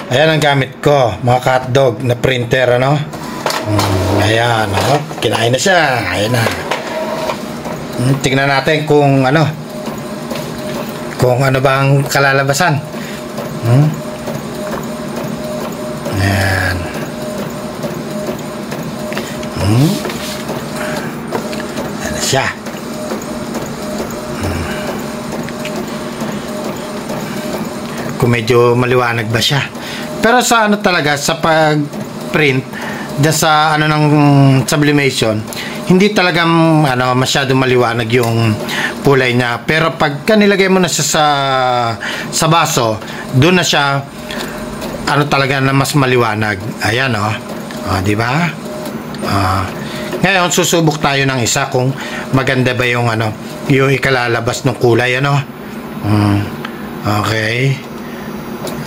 Ayan ang gamit ko, mga hotdog na printer, ano? Ayan, kinain na siya. Ayan na. Tingnan natin kung ano bang kalalabasan. Ayan. Ayan na siya. Kung medyo maliwanag ba siya. Pero sa ano talaga, sa pag-print dyan sa ano ng sublimation, hindi talagang ano, masyado maliwanag yung kulay niya. Pero pagka nilagay mo na siya sa baso, doon na siya ano talaga na mas maliwanag. Ayan di ba? Ngayon susubok tayo ng isa kung maganda ba yung ano, yung ikalalabas ng kulay, ano? Okay.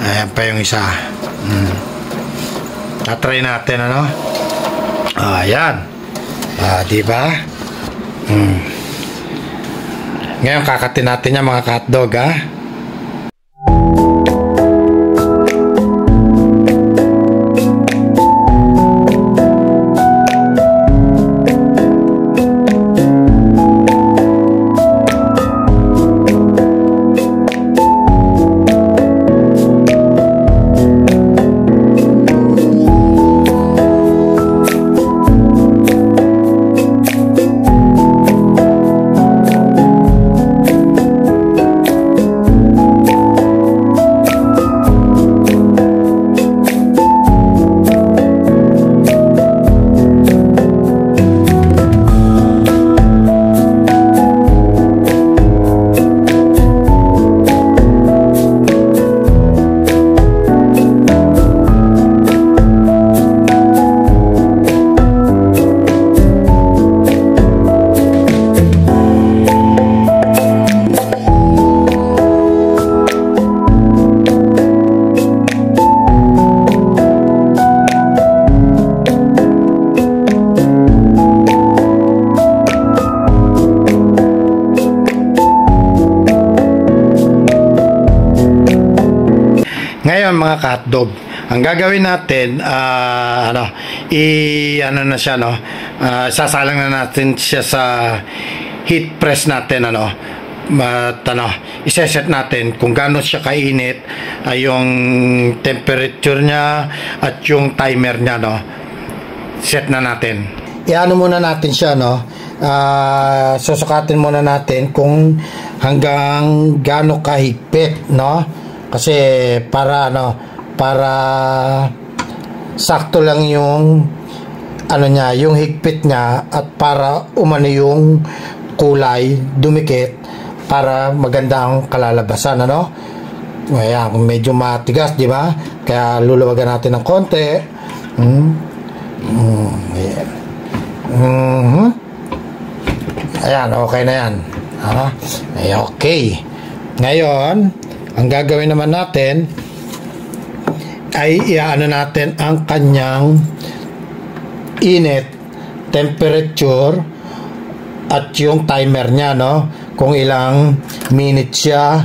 Ayan pa yung isa. Tatry natin, ano? Ayan. Diba? Ngayon kakatin natin yung mga hotdog, Ngayon mga hotdog, ang gagawin natin, sasalang na natin siya sa heat press natin, iseset natin kung gaano siya kainit, yung temperature niya at yung timer niya, set na natin. Iano muna natin siya, susukatin muna natin kung hanggang gaano kahigpit, kasi para sakto lang yung niya, yung higpit niya, at para umano yung kulay dumikit para maganda ang kalalabasan, Ayan, kung medyo matigas, di ba? Kaya luluwagan natin ng konti. Ayan, okay na yan. Okay. Ngayon, ang gagawin naman natin ay iaano natin ang kanyang init, temperature, at yung timer niya, kung ilang minutes siya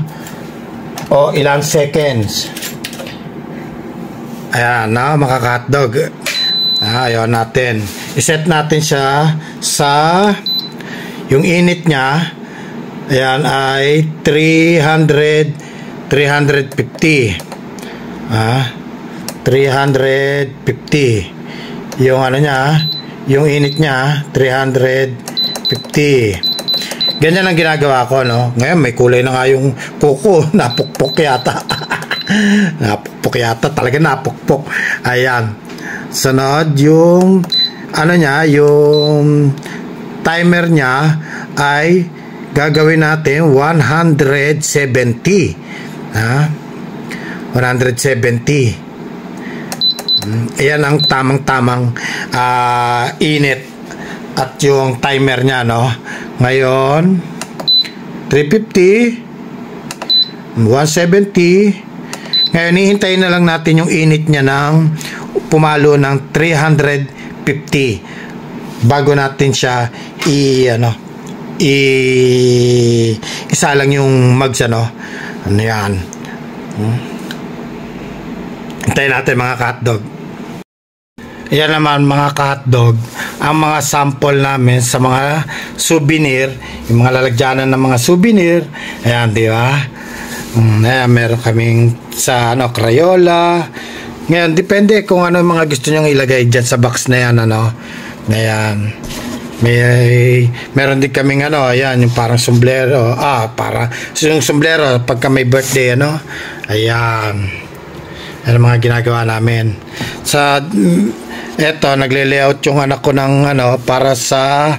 o ilang seconds. Ayan, mga hotdog. Ayaw natin. Iset natin siya sa yung init niya. Ayan ay 350. 350 yung niya, yung init niya 350. Ganyan ang ginagawa ko, Ngayon may kulay na nga yung kuko. Napukpok yata. Talaga napukpok. Ayan, sunod yung niya, yung timer niya ay gagawin natin 170. 170. Ayan ang tamang-tamang init at yung timer niya, Ngayon 350, 170. Ngayon hihintayin na lang natin yung init niya ng pumalo ng 350 bago natin siya isa lang yung mags, yan. Hintayin natin mga ka-hotdog. Yan naman mga ka-hotdog, ang mga sample namin sa mga souvenir, yung mga lalagyanan ng mga souvenir. Ayan, di ba? Ayan, meron kaming sa Crayola. Ngayon, depende kung ano yung mga gusto nyong ilagay dyan sa box na yan, Ayan. Meron din kaming ayan, yung parang sombrero. Para yung sombrero pagka may birthday, Ayan. Yan ang mga ginagawa namin. Eto, nagle-layout yung anak ko ng para sa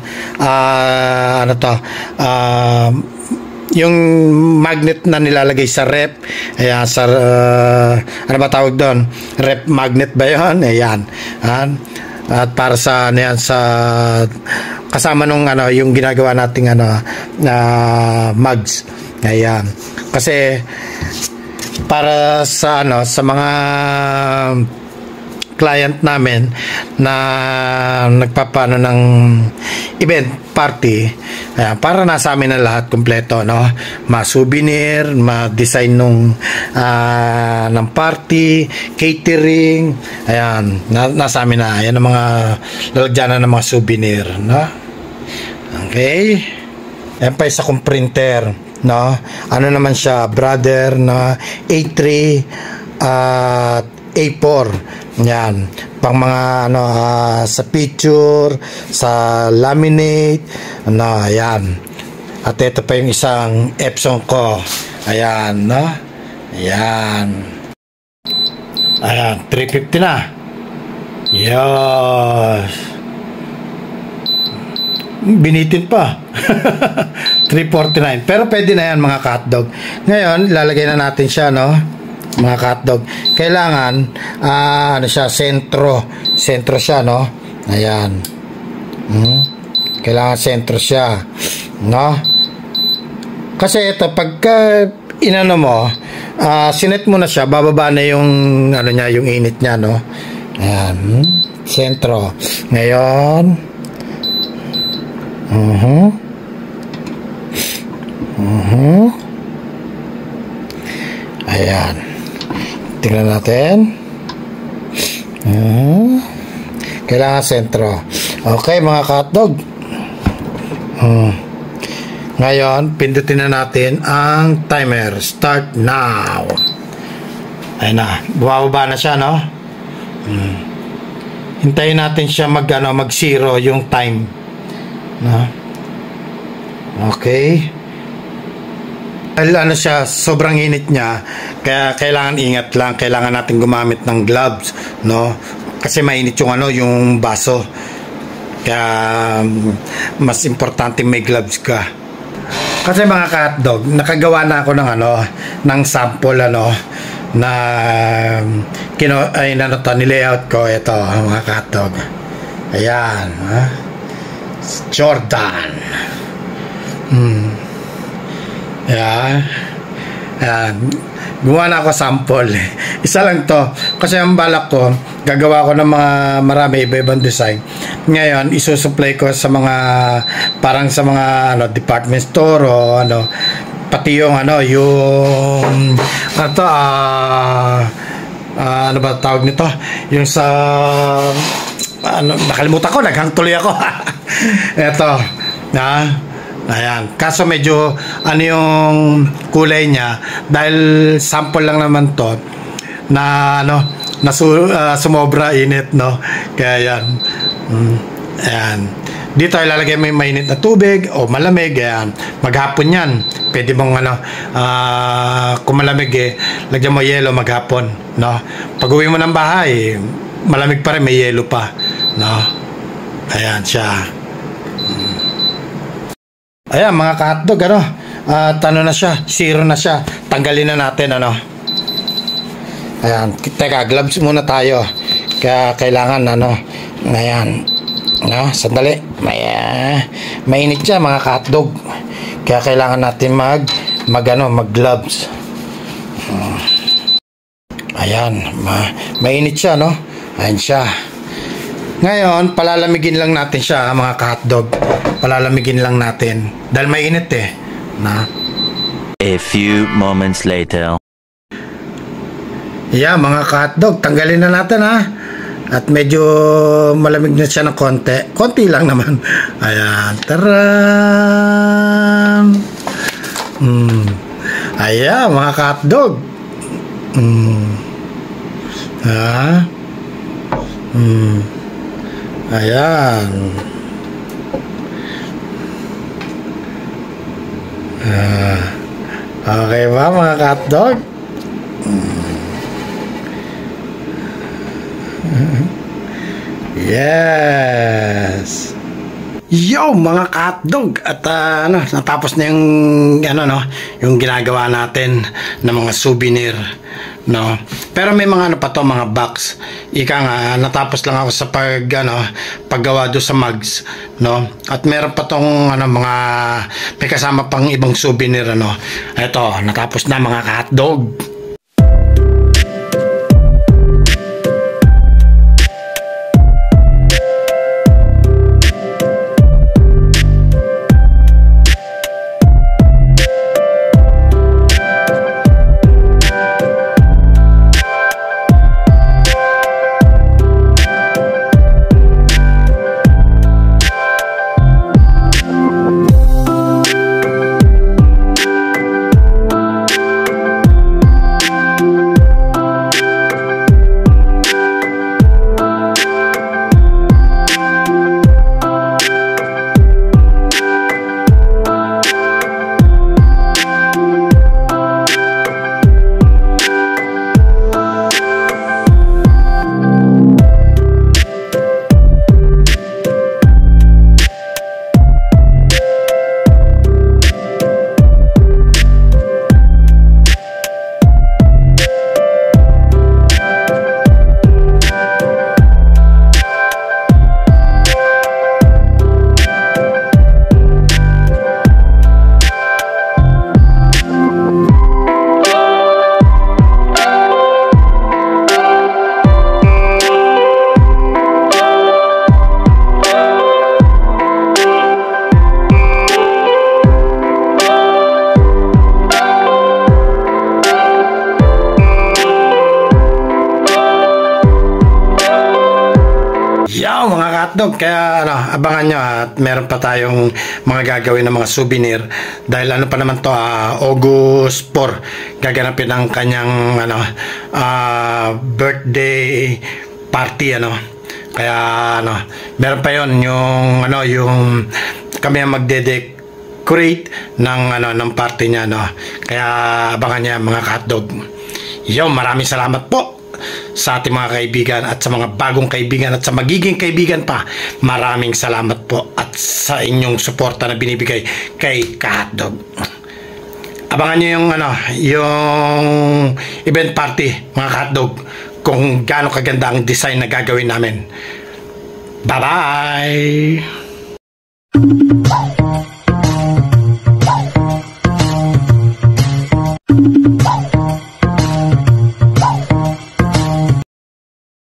yung magnet na nilalagay sa rep. Ayan, sa ano ba tawag doon? Rep magnet ba yun? Ayan. At para sa sa kasama nung yung ginagawa nating mugs. Ayan. Kasi para sa sa mga client namin na nagpapano ng event party, ayan, para nasa amin na lahat kompleto, ma-souvenir, ma-design ng party, catering, ayan, nasa amin na. Ayan ang mga lalagyanan ng mga souvenir, Okay. Ayan pa isa kong printer, ano naman siya, Brother na A3 at A4. Yan, pang mga sa picture, sa laminate, ayan. At ito pa yung isang Epson ko. Ayan, Ayan. Ayan, 350 na. Yes. Binitin pa. 349. Pero pwede na yan mga ka-hotdog. Ngayon, lalagay na natin siya, mga ka-hotdog. Kailangan siya, sentro siya, Ayan. Kailangan sentro siya, Kasi ito pagka inano mo, sinet mo na siya, bababa na yung niya, yung init niya, Ayan, sentro. Ngayon, ayan. Tingnan natin. Kailangan sentro. Okay, mga ka-hotdog. Ngayon, pindutin na natin ang timer. Start now. Ayan na. Bumababa na siya, Hintayin natin siya mag-zero yung time. Okay. Siya, sobrang init niya, kaya kailangan ingat lang, kailangan natin gumamit ng gloves, kasi mainit yung yung baso, kaya mas importante may gloves ka. Kasi mga ka-hotdog, nakagawa na ako ng ng sample na nilayout ko. Ito mga ka-hotdog, ayan, Jordan. Ayan. Gumawa na ako sample. Isa lang to. Kasi ang balak ko, gagawa ko ng mga marami iba-ibang design. Ngayon, isusupply ko sa mga parang sa mga department store o pati yung yung ano ba tawag nito? Yung sa nakalimutan ko, naghangtuloy ako. Ito, ayan, kaso medyo yung kulay niya, dahil sample lang naman to na sumobra init, kaya yan. Ayan, dito ilalagay mo yung mainit na tubig o malamig. Ayan, maghapon yan, pwede mong kung malamig lagyan mo yelo maghapon, pag uwi mo ng bahay malamig pa rin, may yelo pa, ayan siya. Ayan mga ka-hotdog, na siya, zero na siya. Tanggalin na natin, Ayan, teka, gloves muna tayo. Kaya kailangan, ayan, sandali. Mainit siya mga ka-hotdog. Kaya kailangan natin mag gloves. Ayan, mainit siya, Ayan siya. Ngayon, palalamigin lang natin siya mga ka-hotdog. Palalamigin lang natin. Dahil mainit A few moments later. Yeah, mga ka-hotdog, tanggalin na natin ha. At medyo malamig na siya ng konti. Konti lang naman. Ayan. Taran! Ayan, mga ka-hotdog. Ayan. Okay ba, mga ka-hotdog? Yes. Yo, mga ka-hotdog, at natapos na yung yung ginagawa natin ng mga souvenir, no. Pero may mga pa to, mga box. Ika nga, natapos lang ako sa paggawa do sa mugs, no. At meron pa tong mga may kasama pang ibang souvenir, Ito, natapos na, mga ka-hotdog. Yo, mga ka-hotdog, kaya abangan nyo at meron pa tayong mga gagawin ng mga souvenir dahil pa naman to, August 4 gaganapin ang kanyang birthday party, kaya meron pa yon yung yung kami ang magde-decorate ng party niya, kaya abangan niya, mga ka-hotdog. Yo, maraming salamat po sa ating mga kaibigan at sa mga bagong kaibigan at sa magiging kaibigan pa. Maraming salamat po at sa inyong suporta na binibigay kay ka-hotdog. Abangan nyo yung event party, mga ka-hotdog, kung gaano kaganda ang design na gagawin namin. Bye-bye!